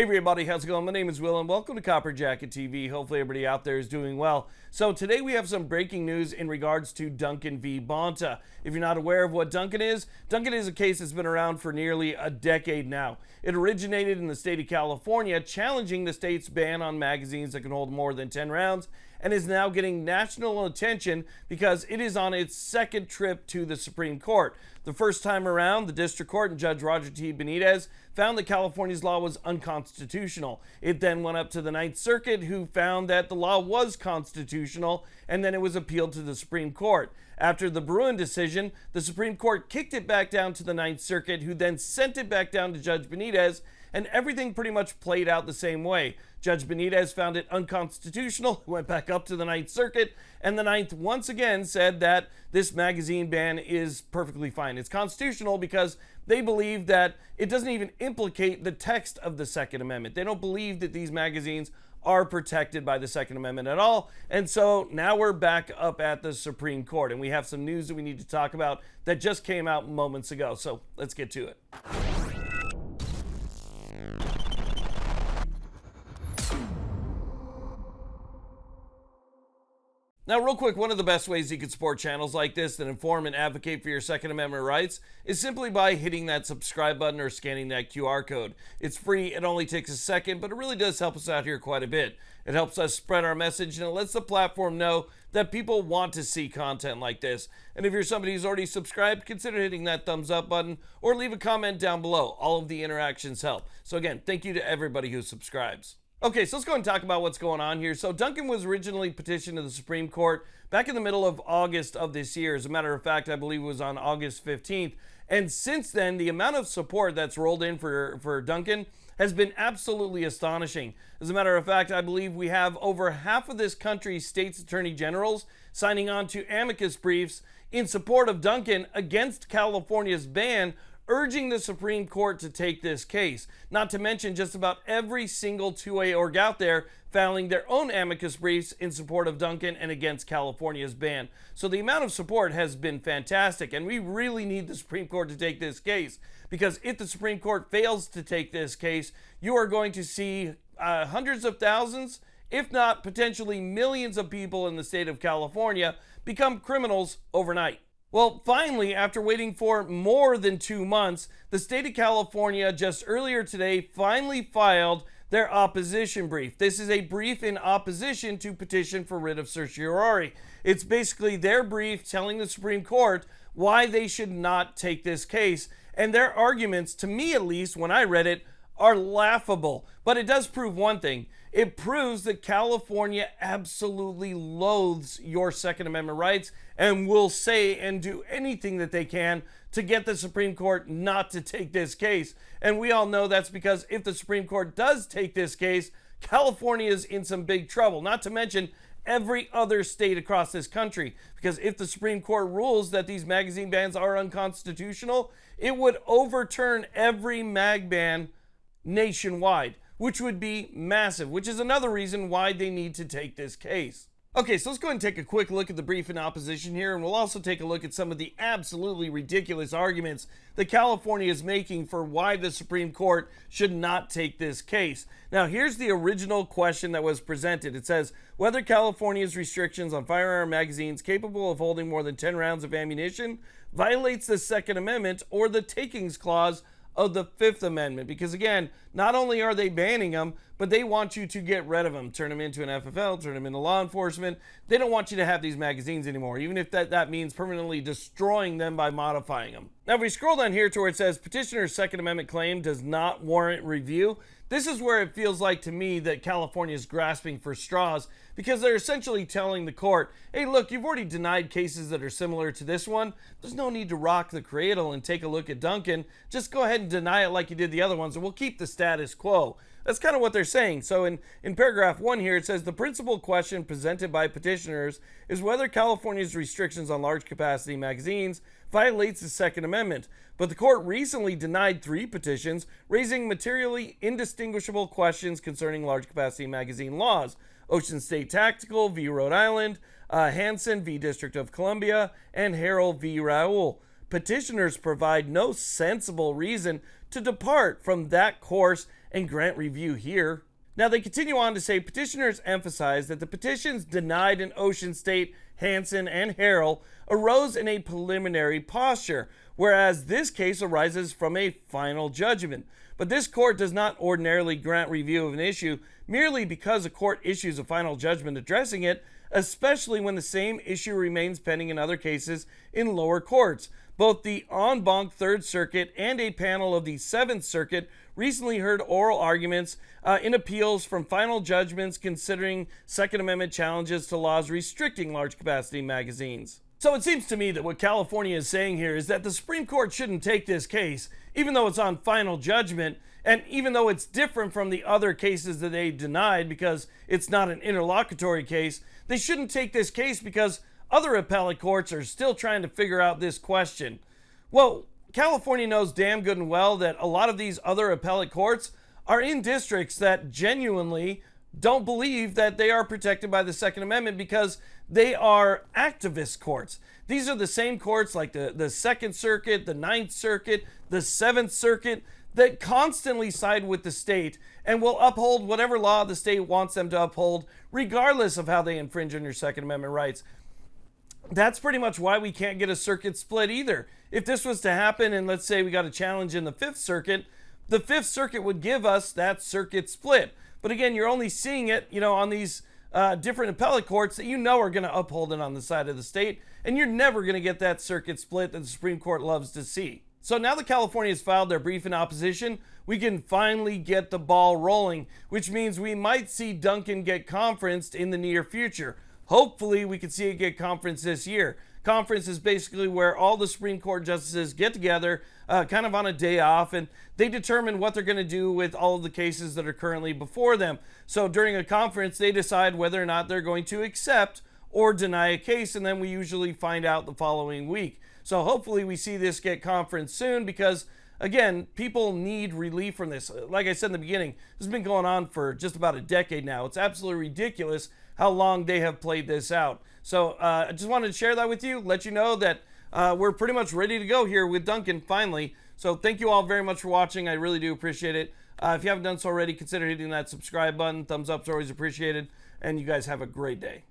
Hey everybody, how's it going? My name is Will and welcome to Copper Jacket TV. Hopefully everybody out there is doing well. So today we have some breaking news in regards to Duncan v. Bonta. If you're not aware of what Duncan is a case that's been around for nearly a decade now. It originated in the state of California, challenging the state's ban on magazines that can hold more than 10 rounds, and is now getting national attention because it is on its second trip to the Supreme Court. The first time around, the district court and Judge Roger T. Benitez found that California's law was unconstitutional. It then went up to the Ninth Circuit, who found that the law was constitutional, and then it was appealed to the Supreme Court. After the Bruin decision, the Supreme Court kicked it back down to the Ninth Circuit, who then sent it back down to Judge Benitez, and everything pretty much played out the same way. Judge Benitez found it unconstitutional, went back up to the Ninth Circuit, and the Ninth once again said that this magazine ban is perfectly fine. It's constitutional because they believe that it doesn't even implicate the text of the Second Amendment. They don't believe that these magazines are protected by the Second Amendment at all. And so now we're back up at the Supreme Court, and we have some news that we need to talk about that just came out moments ago. So let's get to it. Now, real quick, one of the best ways you can support channels like this that inform and advocate for your Second Amendment rights is simply by hitting that subscribe button or scanning that QR code. It's free, it only takes a second, but it really does help us out here quite a bit. It helps us spread our message, and it lets the platform know that people want to see content like this. And if you're somebody who's already subscribed, consider hitting that thumbs up button or leave a comment down below. All of the interactions help. So again, thank you to everybody who subscribes. Okay, so let's go and talk about what's going on here. So Duncan was originally petitioned to the Supreme Court back in the middle of August of this year. As a matter of fact, I believe it was on August 15th. And since then, the amount of support that's rolled in for Duncan has been absolutely astonishing. As a matter of fact, I believe we have over half of this country's state's attorney generals signing on to Amicus briefs in support of Duncan against California's ban, urging the Supreme Court to take this case. Not to mention just about every single 2A org out there filing their own amicus briefs in support of Duncan and against California's ban. So the amount of support has been fantastic, and we really need the Supreme Court to take this case, because if the Supreme Court fails to take this case, you are going to see hundreds of thousands, if not potentially millions of people in the state of California become criminals overnight. Well, finally, after waiting for more than 2 months, the state of California just earlier today finally filed their opposition brief. This is a brief in opposition to petition for writ of certiorari. It's basically their brief telling the Supreme Court why they should not take this case. And their arguments, to me at least, when I read it, are laughable. But it does prove one thing. It proves that California absolutely loathes your Second Amendment rights and will say and do anything that they can to get the Supreme Court not to take this case. And we all know that's because if the Supreme Court does take this case, California is in some big trouble, not to mention every other state across this country. Because if the Supreme Court rules that these magazine bans are unconstitutional, it would overturn every mag ban nationwide, which would be massive, which is another reason why they need to take this case. Okay, so let's go ahead and take a quick look at the brief in opposition here, and we'll also take a look at some of the absolutely ridiculous arguments that California is making for why the Supreme Court should not take this case. Now, here's the original question that was presented. It says, whether California's restrictions on firearm magazines capable of holding more than 10 rounds of ammunition violates the Second Amendment or the Takings Clause of the Fifth Amendment. Because again, not only are they banning them, but they want you to get rid of them, turn them into an FFL, turn them into law enforcement. They don't want you to have these magazines anymore, even if that means permanently destroying them by modifying them. Now, if we scroll down here to where it says petitioner's Second Amendment claim does not warrant review, this is where it feels like to me that California is grasping for straws, because they're essentially telling the court, hey, look, you've already denied cases that are similar to this one. There's no need to rock the cradle and take a look at Duncan. Just go ahead and deny it like you did the other ones, and we'll keep the status quo. That's kind of what they're saying. So in paragraph 1 here, it says the principal question presented by petitioners is whether California's restrictions on large capacity magazines violates the Second Amendment. But the court recently denied 3 petitions raising materially indistinguishable questions concerning large capacity magazine laws. Ocean State Tactical v. Rhode Island, Hansen v. District of Columbia, and Harrell v. Raoul. Petitioners provide no sensible reason to depart from that course and grant review here. Now, they continue on to say petitioners emphasize that the petitions denied in Ocean State, Hansen, and Harrell arose in a preliminary posture, whereas this case arises from a final judgment. But this court does not ordinarily grant review of an issue merely because a court issues a final judgment addressing it, especially when the same issue remains pending in other cases in lower courts. Both the en banc Third Circuit and a panel of the Seventh Circuit recently heard oral arguments in appeals from final judgments considering Second Amendment challenges to laws restricting large capacity magazines. So it seems to me that what California is saying here is that the Supreme Court shouldn't take this case, even though it's on final judgment, and even though it's different from the other cases that they denied because it's not an interlocutory case. They shouldn't take this case because other appellate courts are still trying to figure out this question. Well, California knows damn good and well that a lot of these other appellate courts are in districts that genuinely don't believe that they are protected by the Second Amendment because they are activist courts. These are the same courts like the Second Circuit, the Ninth Circuit, the Seventh Circuit that constantly side with the state and will uphold whatever law the state wants them to uphold, regardless of how they infringe on your Second Amendment rights. That's pretty much why we can't get a circuit split either. If this was to happen and let's say we got a challenge in the Fifth Circuit, the Fifth Circuit would give us that circuit split. But again, you're only seeing it, on these different appellate courts that are going to uphold it on the side of the state, and you're never going to get that circuit split that the Supreme Court loves to see. So now that California has filed their brief in opposition, we can finally get the ball rolling, which means we might see Duncan get conferenced in the near future. Hopefully, we can see it get conferenced this year. Conference is basically where all the Supreme Court justices get together kind of on a day off, and they determine what they're going to do with all of the cases that are currently before them. So during a conference, they decide whether or not they're going to accept or deny a case, and then we usually find out the following week. So hopefully we see this get conferenced soon because, again, people need relief from this. Like I said in the beginning, this has been going on for just about a decade now. It's absolutely ridiculous how long they have played this out. So I just wanted to share that with you, let you know that we're pretty much ready to go here with Duncan finally. So thank you all very much for watching. I really do appreciate it. If you haven't done so already, consider hitting that subscribe button. Thumbs up is always appreciated. And you guys have a great day.